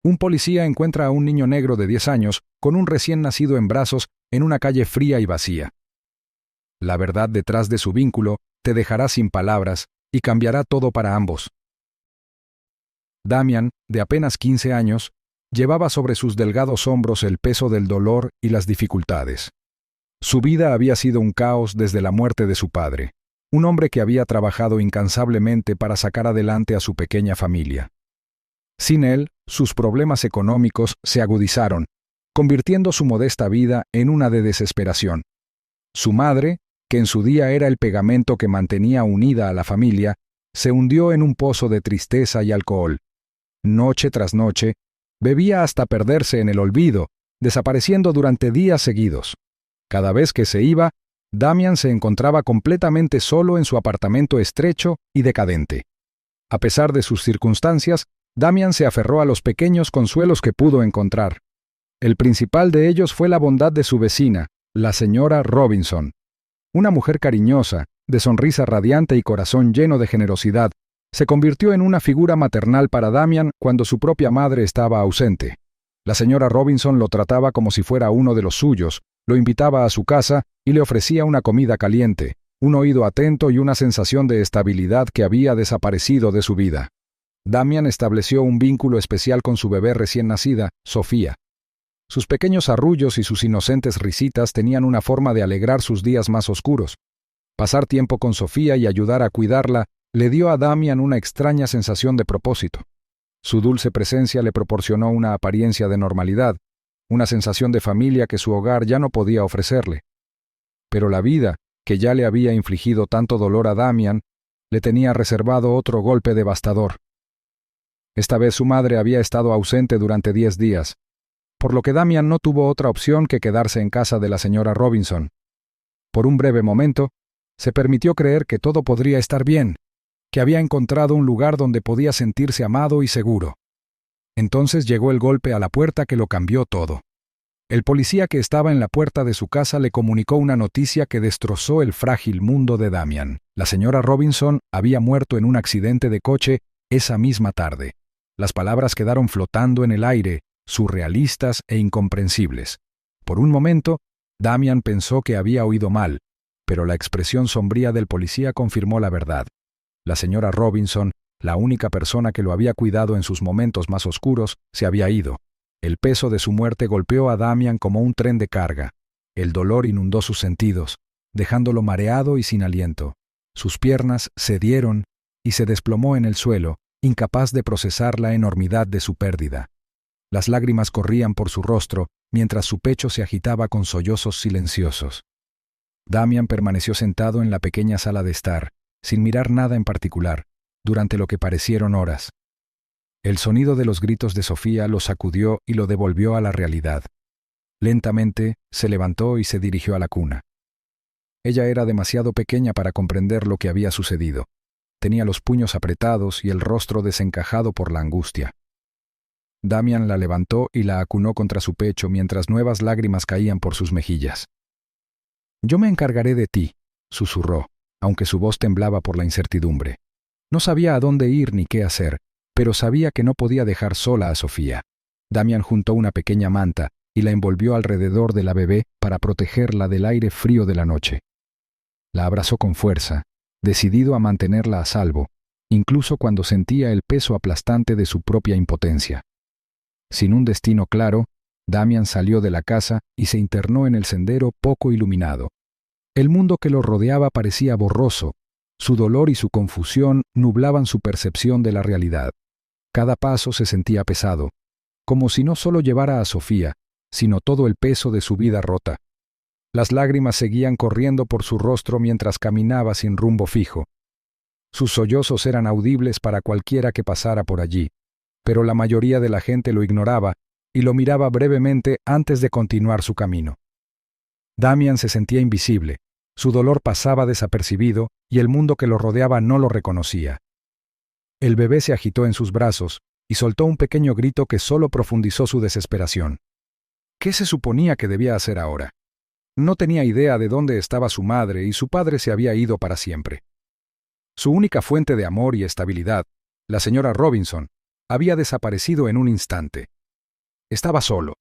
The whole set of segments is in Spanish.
Un policía encuentra a un niño negro de 10 años con un recién nacido en brazos en una calle fría y vacía. La verdad detrás de su vínculo te dejará sin palabras y cambiará todo para ambos. Damian, de apenas 15 años, llevaba sobre sus delgados hombros el peso del dolor y las dificultades. Su vida había sido un caos desde la muerte de su padre, un hombre que había trabajado incansablemente para sacar adelante a su pequeña familia. Sin él, sus problemas económicos se agudizaron, convirtiendo su modesta vida en una de desesperación. Su madre, que en su día era el pegamento que mantenía unida a la familia, se hundió en un pozo de tristeza y alcohol. Noche tras noche, bebía hasta perderse en el olvido, desapareciendo durante días seguidos. Cada vez que se iba, Damian se encontraba completamente solo en su apartamento estrecho y decadente. A pesar de sus circunstancias, Damian se aferró a los pequeños consuelos que pudo encontrar. El principal de ellos fue la bondad de su vecina, la señora Robinson. Una mujer cariñosa, de sonrisa radiante y corazón lleno de generosidad, se convirtió en una figura maternal para Damian cuando su propia madre estaba ausente. La señora Robinson lo trataba como si fuera uno de los suyos, lo invitaba a su casa y le ofrecía una comida caliente, un oído atento y una sensación de estabilidad que había desaparecido de su vida. Damian estableció un vínculo especial con su bebé recién nacida, Sofía. Sus pequeños arrullos y sus inocentes risitas tenían una forma de alegrar sus días más oscuros. Pasar tiempo con Sofía y ayudar a cuidarla le dio a Damian una extraña sensación de propósito. Su dulce presencia le proporcionó una apariencia de normalidad, una sensación de familia que su hogar ya no podía ofrecerle. Pero la vida, que ya le había infligido tanto dolor a Damian, le tenía reservado otro golpe devastador. Esta vez su madre había estado ausente durante 10 días, por lo que Damian no tuvo otra opción que quedarse en casa de la señora Robinson. Por un breve momento, se permitió creer que todo podría estar bien, que había encontrado un lugar donde podía sentirse amado y seguro. Entonces llegó el golpe a la puerta que lo cambió todo. El policía que estaba en la puerta de su casa le comunicó una noticia que destrozó el frágil mundo de Damian. La señora Robinson había muerto en un accidente de coche esa misma tarde. Las palabras quedaron flotando en el aire, surrealistas e incomprensibles. Por un momento, Damian pensó que había oído mal, pero la expresión sombría del policía confirmó la verdad. La señora Robinson, la única persona que lo había cuidado en sus momentos más oscuros, se había ido. El peso de su muerte golpeó a Damian como un tren de carga. El dolor inundó sus sentidos, dejándolo mareado y sin aliento. Sus piernas cedieron y se desplomó en el suelo, incapaz de procesar la enormidad de su pérdida. Las lágrimas corrían por su rostro, mientras su pecho se agitaba con sollozos silenciosos. Damian permaneció sentado en la pequeña sala de estar, sin mirar nada en particular, durante lo que parecieron horas. El sonido de los gritos de Sofía lo sacudió y lo devolvió a la realidad. Lentamente se levantó y se dirigió a la cuna. Ella era demasiado pequeña para comprender lo que había sucedido. Tenía los puños apretados y el rostro desencajado por la angustia. Damian la levantó y la acunó contra su pecho mientras nuevas lágrimas caían por sus mejillas. «Yo me encargaré de ti», susurró, aunque su voz temblaba por la incertidumbre. No sabía a dónde ir ni qué hacer, pero sabía que no podía dejar sola a Sofía. Damian juntó una pequeña manta y la envolvió alrededor de la bebé para protegerla del aire frío de la noche. La abrazó con fuerza, decidido a mantenerla a salvo, incluso cuando sentía el peso aplastante de su propia impotencia. Sin un destino claro, Damian salió de la casa y se internó en el sendero poco iluminado. El mundo que lo rodeaba parecía borroso. Su dolor y su confusión nublaban su percepción de la realidad. Cada paso se sentía pesado, como si no solo llevara a Sofía, sino todo el peso de su vida rota. Las lágrimas seguían corriendo por su rostro mientras caminaba sin rumbo fijo. Sus sollozos eran audibles para cualquiera que pasara por allí, pero la mayoría de la gente lo ignoraba y lo miraba brevemente antes de continuar su camino. Damian se sentía invisible, su dolor pasaba desapercibido y el mundo que lo rodeaba no lo reconocía. El bebé se agitó en sus brazos y soltó un pequeño grito que solo profundizó su desesperación. ¿Qué se suponía que debía hacer ahora? No tenía idea de dónde estaba su madre y su padre se había ido para siempre. Su única fuente de amor y estabilidad, la señora Robinson, había desaparecido en un instante. Estaba solo,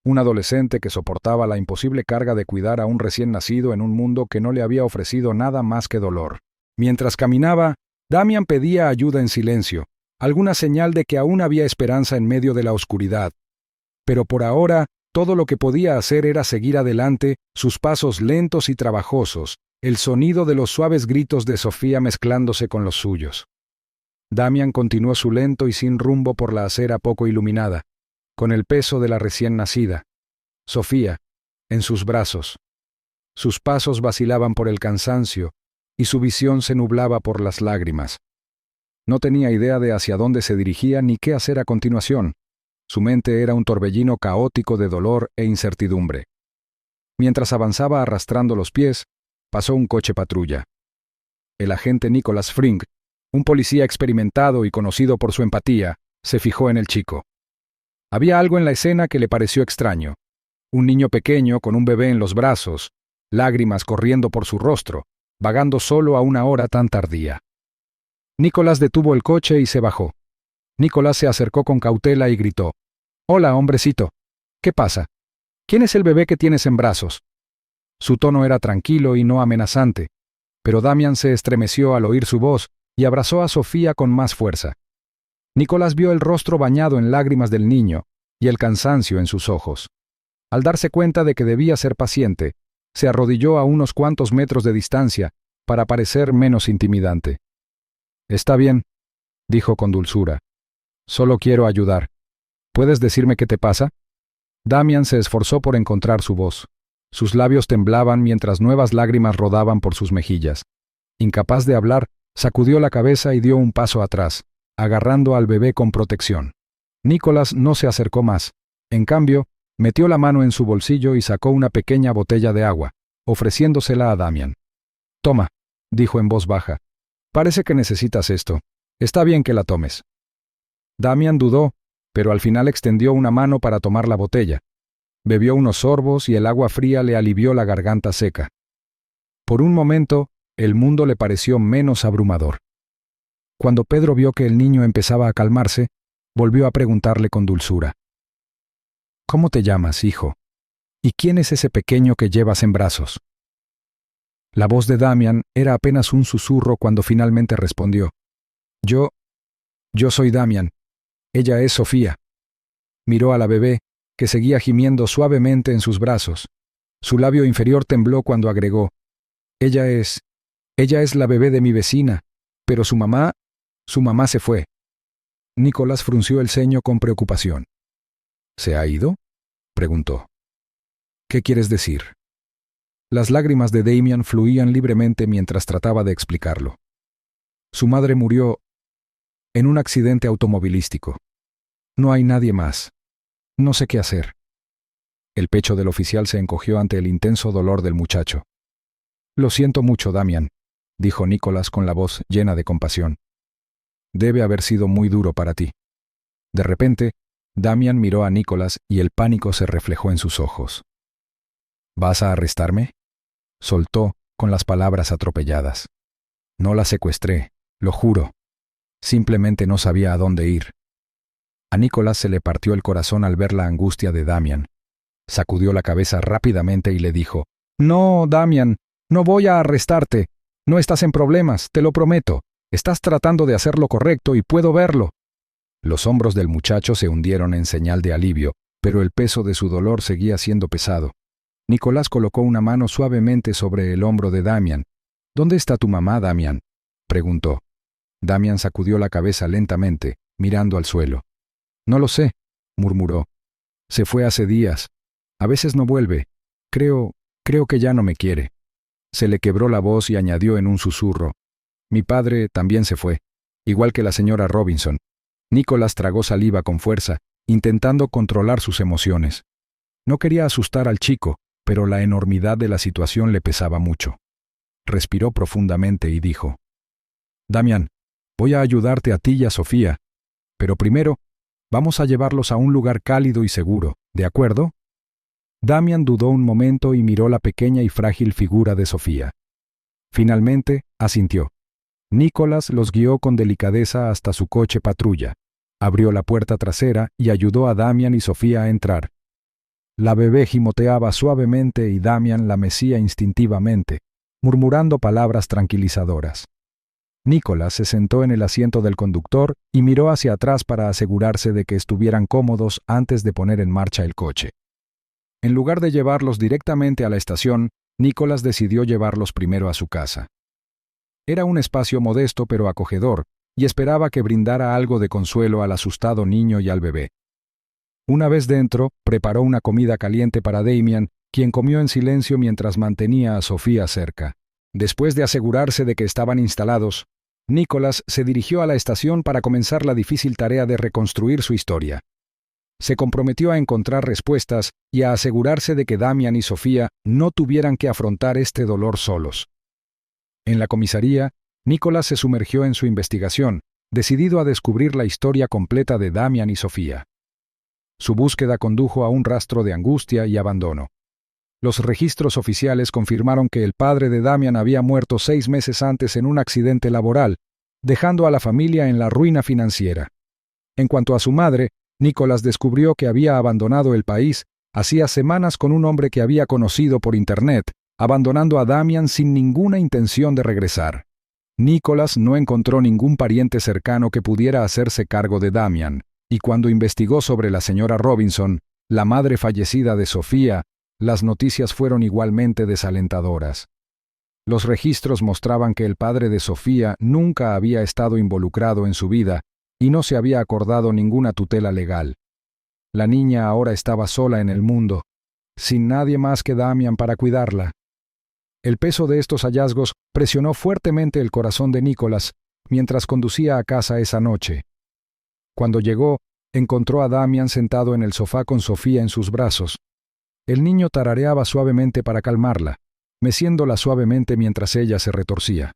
un adolescente que soportaba la imposible carga de cuidar a un recién nacido en un mundo que no le había ofrecido nada más que dolor. Mientras caminaba, Damian pedía ayuda en silencio, alguna señal de que aún había esperanza en medio de la oscuridad. Pero por ahora, todo lo que podía hacer era seguir adelante, sus pasos lentos y trabajosos, el sonido de los suaves gritos de Sofía mezclándose con los suyos. Damian continuó su lento y sin rumbo por la acera poco iluminada, con el peso de la recién nacida, Sofía, en sus brazos. Sus pasos vacilaban por el cansancio, y su visión se nublaba por las lágrimas. No tenía idea de hacia dónde se dirigía ni qué hacer a continuación. Su mente era un torbellino caótico de dolor e incertidumbre. Mientras avanzaba arrastrando los pies, pasó un coche patrulla. El agente Nicholas Frink, un policía experimentado y conocido por su empatía, se fijó en el chico. Había algo en la escena que le pareció extraño. Un niño pequeño con un bebé en los brazos, lágrimas corriendo por su rostro, vagando solo a una hora tan tardía. Nicholas detuvo el coche y se bajó. Nicholas se acercó con cautela y gritó: «Hola, hombrecito. ¿Qué pasa? ¿Quién es el bebé que tienes en brazos?» Su tono era tranquilo y no amenazante, pero Damian se estremeció al oír su voz y abrazó a Sofía con más fuerza. Nicholas vio el rostro bañado en lágrimas del niño y el cansancio en sus ojos. Al darse cuenta de que debía ser paciente, se arrodilló a unos cuantos metros de distancia para parecer menos intimidante. «Está bien», dijo con dulzura. «Solo quiero ayudar. ¿Puedes decirme qué te pasa?» Damian se esforzó por encontrar su voz. Sus labios temblaban mientras nuevas lágrimas rodaban por sus mejillas. Incapaz de hablar, sacudió la cabeza y dio un paso atrás, agarrando al bebé con protección. Nicholas no se acercó más. En cambio, metió la mano en su bolsillo y sacó una pequeña botella de agua, ofreciéndosela a Damian. «Toma», dijo en voz baja. «Parece que necesitas esto. Está bien que la tomes». Damian dudó, pero al final extendió una mano para tomar la botella. Bebió unos sorbos y el agua fría le alivió la garganta seca. Por un momento, el mundo le pareció menos abrumador. Cuando Pedro vio que el niño empezaba a calmarse, volvió a preguntarle con dulzura: «¿Cómo te llamas, hijo? ¿Y quién es ese pequeño que llevas en brazos?» La voz de Damian era apenas un susurro cuando finalmente respondió: Yo soy Damian. Ella es Sofía». Miró a la bebé, que seguía gimiendo suavemente en sus brazos. Su labio inferior tembló cuando agregó: Ella es la bebé de mi vecina, pero su mamá se fue». Nicholas frunció el ceño con preocupación. «¿Se ha ido?», preguntó. «¿Qué quieres decir?». Las lágrimas de Damian fluían libremente mientras trataba de explicarlo. Su madre murió en un accidente automovilístico. No hay nadie más. No sé qué hacer. El pecho del oficial se encogió ante el intenso dolor del muchacho. «Lo siento mucho, Damian», dijo Nicholas con la voz llena de compasión. «Debe haber sido muy duro para ti». De repente, Damian miró a Nicholas y el pánico se reflejó en sus ojos. «¿Vas a arrestarme?», soltó con las palabras atropelladas. «No la secuestré, lo juro. Simplemente no sabía a dónde ir». A Nicholas se le partió el corazón al ver la angustia de Damian. Sacudió la cabeza rápidamente y le dijo: «No, Damian, no voy a arrestarte. No estás en problemas, te lo prometo. Estás tratando de hacer lo correcto y puedo verlo». Los hombros del muchacho se hundieron en señal de alivio, pero el peso de su dolor seguía siendo pesado. Nicholas colocó una mano suavemente sobre el hombro de Damian. «¿Dónde está tu mamá, Damian?», preguntó. Damian sacudió la cabeza lentamente, mirando al suelo. «No lo sé», murmuró. «Se fue hace días. A veces no vuelve. Creo que ya no me quiere». Se le quebró la voz y añadió en un susurro: «Mi padre también se fue, igual que la señora Robinson». Nicholas tragó saliva con fuerza, intentando controlar sus emociones. No quería asustar al chico, pero la enormidad de la situación le pesaba mucho. Respiró profundamente y dijo: «Damian, voy a ayudarte a ti y a Sofía, pero primero vamos a llevarlos a un lugar cálido y seguro, ¿de acuerdo?». Damian dudó un momento y miró la pequeña y frágil figura de Sofía. Finalmente, asintió. Nicholas los guió con delicadeza hasta su coche patrulla. Abrió la puerta trasera y ayudó a Damian y Sofía a entrar. La bebé gimoteaba suavemente y Damian la mecía instintivamente, murmurando palabras tranquilizadoras. Nicholas se sentó en el asiento del conductor y miró hacia atrás para asegurarse de que estuvieran cómodos antes de poner en marcha el coche. En lugar de llevarlos directamente a la estación, Nicholas decidió llevarlos primero a su casa. Era un espacio modesto pero acogedor, y esperaba que brindara algo de consuelo al asustado niño y al bebé. Una vez dentro, preparó una comida caliente para Damian, quien comió en silencio mientras mantenía a Sofía cerca. Después de asegurarse de que estaban instalados, Nicholas se dirigió a la estación para comenzar la difícil tarea de reconstruir su historia. Se comprometió a encontrar respuestas y a asegurarse de que Damian y Sofía no tuvieran que afrontar este dolor solos. En la comisaría, Nicholas se sumergió en su investigación, decidido a descubrir la historia completa de Damian y Sofía. Su búsqueda condujo a un rastro de angustia y abandono. Los registros oficiales confirmaron que el padre de Damian había muerto 6 meses antes en un accidente laboral, dejando a la familia en la ruina financiera. En cuanto a su madre, Nicholas descubrió que había abandonado el país hacía semanas con un hombre que había conocido por Internet, abandonando a Damian sin ninguna intención de regresar. Nicholas no encontró ningún pariente cercano que pudiera hacerse cargo de Damian, y cuando investigó sobre la señora Robinson, la madre fallecida de Sofía, las noticias fueron igualmente desalentadoras. Los registros mostraban que el padre de Sofía nunca había estado involucrado en su vida y no se había acordado ninguna tutela legal. La niña ahora estaba sola en el mundo, sin nadie más que Damian para cuidarla. El peso de estos hallazgos presionó fuertemente el corazón de Nicholas mientras conducía a casa esa noche. Cuando llegó, encontró a Damian sentado en el sofá con Sofía en sus brazos. El niño tarareaba suavemente para calmarla, meciéndola suavemente mientras ella se retorcía.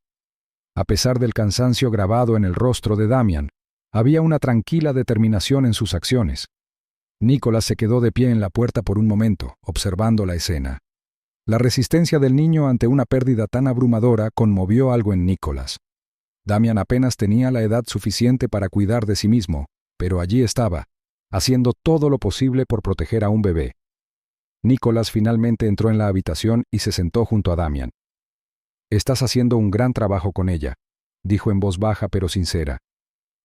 A pesar del cansancio grabado en el rostro de Damian, había una tranquila determinación en sus acciones. Nicholas se quedó de pie en la puerta por un momento, observando la escena. La resistencia del niño ante una pérdida tan abrumadora conmovió algo en Nicholas. Damian apenas tenía la edad suficiente para cuidar de sí mismo, pero allí estaba, haciendo todo lo posible por proteger a un bebé. Nicholas finalmente entró en la habitación y se sentó junto a Damian. «Estás haciendo un gran trabajo con ella», dijo en voz baja pero sincera.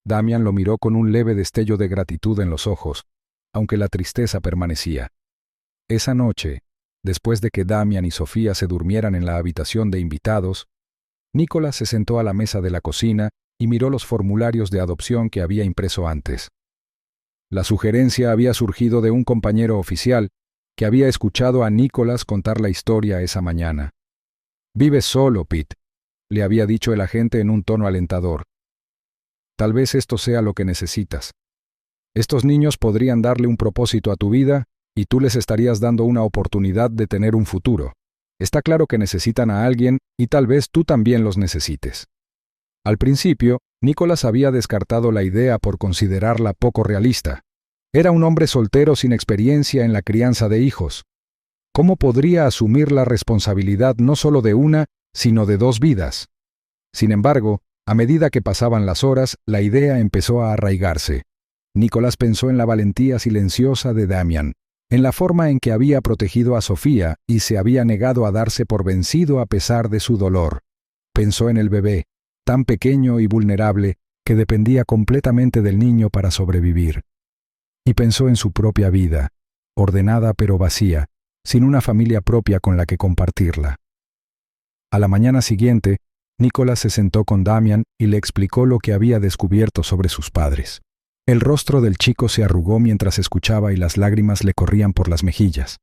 Damian lo miró con un leve destello de gratitud en los ojos, aunque la tristeza permanecía. Esa noche, después de que Damian y Sofía se durmieran en la habitación de invitados, Nicholas se sentó a la mesa de la cocina y miró los formularios de adopción que había impreso antes. La sugerencia había surgido de un compañero oficial que había escuchado a Nicholas contar la historia esa mañana. «Vives solo, Pete», le había dicho el agente en un tono alentador. «Tal vez esto sea lo que necesitas. Estos niños podrían darle un propósito a tu vida y tú les estarías dando una oportunidad de tener un futuro. Está claro que necesitan a alguien y tal vez tú también los necesites». Al principio, Nicholas había descartado la idea por considerarla poco realista. Era un hombre soltero sin experiencia en la crianza de hijos. ¿Cómo podría asumir la responsabilidad no solo de una, sino de 2 vidas? Sin embargo, a medida que pasaban las horas, la idea empezó a arraigarse. Nicholas pensó en la valentía silenciosa de Damian, en la forma en que había protegido a Sofía y se había negado a darse por vencido a pesar de su dolor. Pensó en el bebé, tan pequeño y vulnerable, que dependía completamente del niño para sobrevivir. Y pensó en su propia vida, ordenada pero vacía, sin una familia propia con la que compartirla. A la mañana siguiente, Nicholas se sentó con Damian y le explicó lo que había descubierto sobre sus padres. El rostro del chico se arrugó mientras escuchaba y las lágrimas le corrían por las mejillas.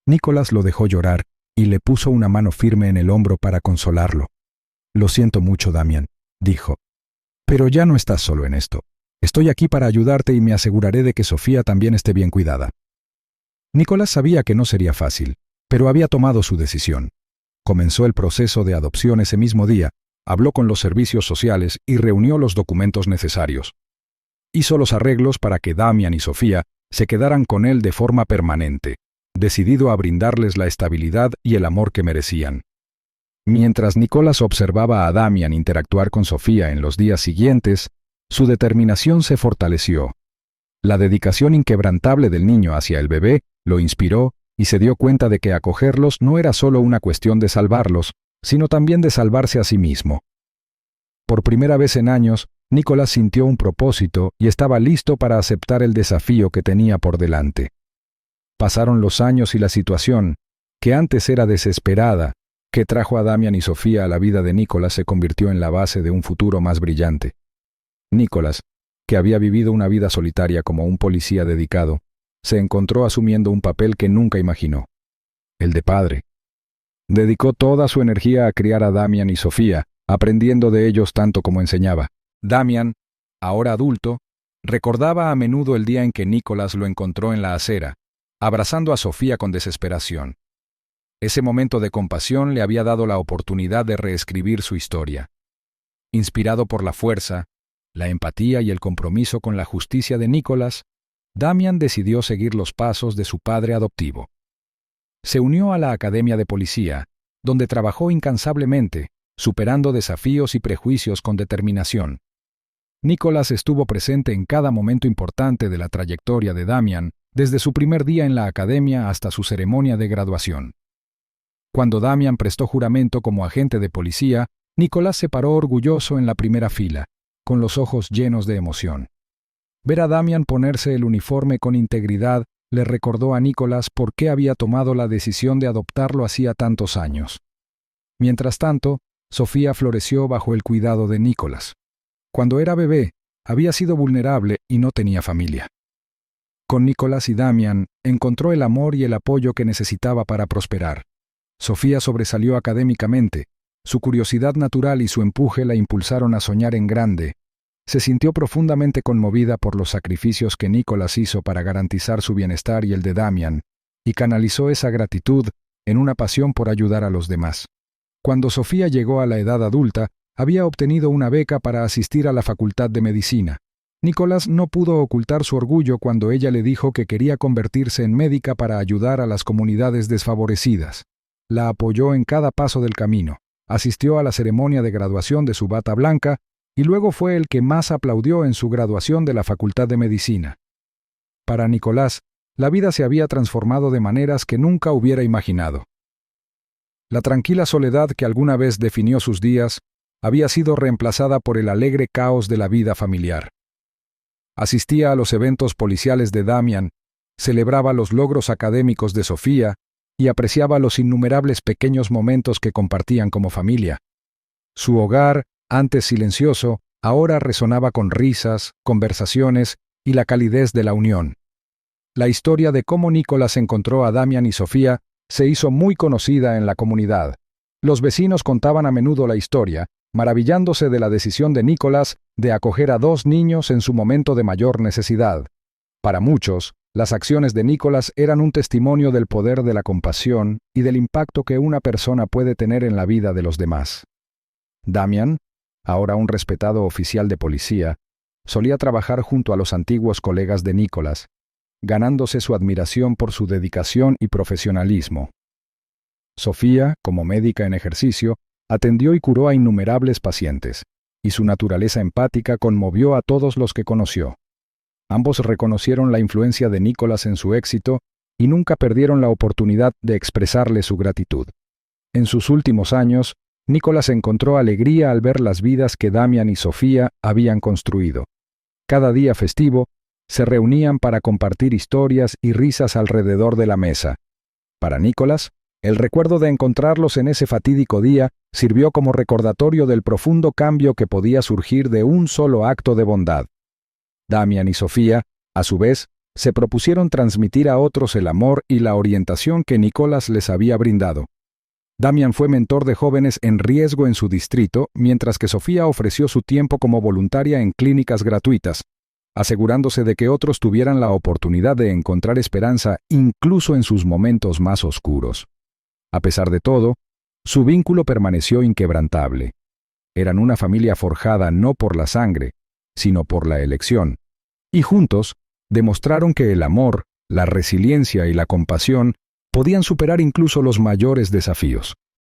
Nicholas lo dejó llorar y le puso una mano firme en el hombro para consolarlo. «Lo siento mucho, Damian», dijo. «Pero ya no estás solo en esto. Estoy aquí para ayudarte y me aseguraré de que Sofía también esté bien cuidada». Nicholas sabía que no sería fácil, pero había tomado su decisión. Comenzó el proceso de adopción ese mismo día, habló con los servicios sociales y reunió los documentos necesarios. Hizo los arreglos para que Damian y Sofía se quedaran con él de forma permanente, decidido a brindarles la estabilidad y el amor que merecían. Mientras Nicholas observaba a Damian interactuar con Sofía en los días siguientes, su determinación se fortaleció. La dedicación inquebrantable del niño hacia el bebé lo inspiró y se dio cuenta de que acogerlos no era solo una cuestión de salvarlos, sino también de salvarse a sí mismo. Por primera vez en años, Nicholas sintió un propósito y estaba listo para aceptar el desafío que tenía por delante. Pasaron los años y la situación, que antes era desesperada, que trajo a Damian y Sofía a la vida de Nicholas, se convirtió en la base de un futuro más brillante. Nicholas, que había vivido una vida solitaria como un policía dedicado, se encontró asumiendo un papel que nunca imaginó: el de padre. Dedicó toda su energía a criar a Damian y Sofía, aprendiendo de ellos tanto como enseñaba. Damian, ahora adulto, recordaba a menudo el día en que Nicholas lo encontró en la acera, abrazando a Sofía con desesperación. Ese momento de compasión le había dado la oportunidad de reescribir su historia. Inspirado por la fuerza, la empatía y el compromiso con la justicia de Nicholas, Damian decidió seguir los pasos de su padre adoptivo. Se unió a la Academia de Policía, donde trabajó incansablemente, superando desafíos y prejuicios con determinación. Nicholas estuvo presente en cada momento importante de la trayectoria de Damian, desde su primer día en la academia hasta su ceremonia de graduación. Cuando Damian prestó juramento como agente de policía, Nicholas se paró orgulloso en la primera fila, con los ojos llenos de emoción. Ver a Damian ponerse el uniforme con integridad le recordó a Nicholas por qué había tomado la decisión de adoptarlo hacía tantos años. Mientras tanto, Sofía floreció bajo el cuidado de Nicholas. Cuando era bebé, había sido vulnerable y no tenía familia. Con Nicholas y Damian encontró el amor y el apoyo que necesitaba para prosperar. Sofía sobresalió académicamente. Su curiosidad natural y su empuje la impulsaron a soñar en grande. Se sintió profundamente conmovida por los sacrificios que Nicholas hizo para garantizar su bienestar y el de Damian, y canalizó esa gratitud en una pasión por ayudar a los demás. Cuando Sofía llegó a la edad adulta, había obtenido una beca para asistir a la Facultad de Medicina. Nicholas no pudo ocultar su orgullo cuando ella le dijo que quería convertirse en médica para ayudar a las comunidades desfavorecidas. La apoyó en cada paso del camino, asistió a la ceremonia de graduación de su bata blanca y luego fue el que más aplaudió en su graduación de la Facultad de Medicina. Para Nicolás, la vida se había transformado de maneras que nunca hubiera imaginado. La tranquila soledad que alguna vez definió sus días había sido reemplazada por el alegre caos de la vida familiar. Asistía a los eventos policiales de Damian, celebraba los logros académicos de Sofía y apreciaba los innumerables pequeños momentos que compartían como familia. Su hogar, antes silencioso, ahora resonaba con risas, conversaciones y la calidez de la unión. La historia de cómo Nicholas encontró a Damian y Sofía se hizo muy conocida en la comunidad. Los vecinos contaban a menudo la historia, maravillándose de la decisión de Nicholas de acoger a 2 niños en su momento de mayor necesidad. Para muchos, las acciones de Nicholas eran un testimonio del poder de la compasión y del impacto que una persona puede tener en la vida de los demás. Damian, ahora un respetado oficial de policía, solía trabajar junto a los antiguos colegas de Nicholas, ganándose su admiración por su dedicación y profesionalismo. Sofía, como médica en ejercicio, atendió y curó a innumerables pacientes, y su naturaleza empática conmovió a todos los que conoció. Ambos reconocieron la influencia de Nicholas en su éxito y nunca perdieron la oportunidad de expresarle su gratitud. En sus últimos años, Nicholas encontró alegría al ver las vidas que Damian y Sofía habían construido. Cada día festivo, se reunían para compartir historias y risas alrededor de la mesa. Para Nicholas, el recuerdo de encontrarlos en ese fatídico día sirvió como recordatorio del profundo cambio que podía surgir de un solo acto de bondad. Damian y Sofía, a su vez, se propusieron transmitir a otros el amor y la orientación que Nicholas les había brindado. Damian fue mentor de jóvenes en riesgo en su distrito, mientras que Sofía ofreció su tiempo como voluntaria en clínicas gratuitas, asegurándose de que otros tuvieran la oportunidad de encontrar esperanza incluso en sus momentos más oscuros. A pesar de todo, su vínculo permaneció inquebrantable. Eran una familia forjada no por la sangre, sino por la elección, y juntos demostraron que el amor, la resiliencia y la compasión podían superar incluso los mayores desafíos.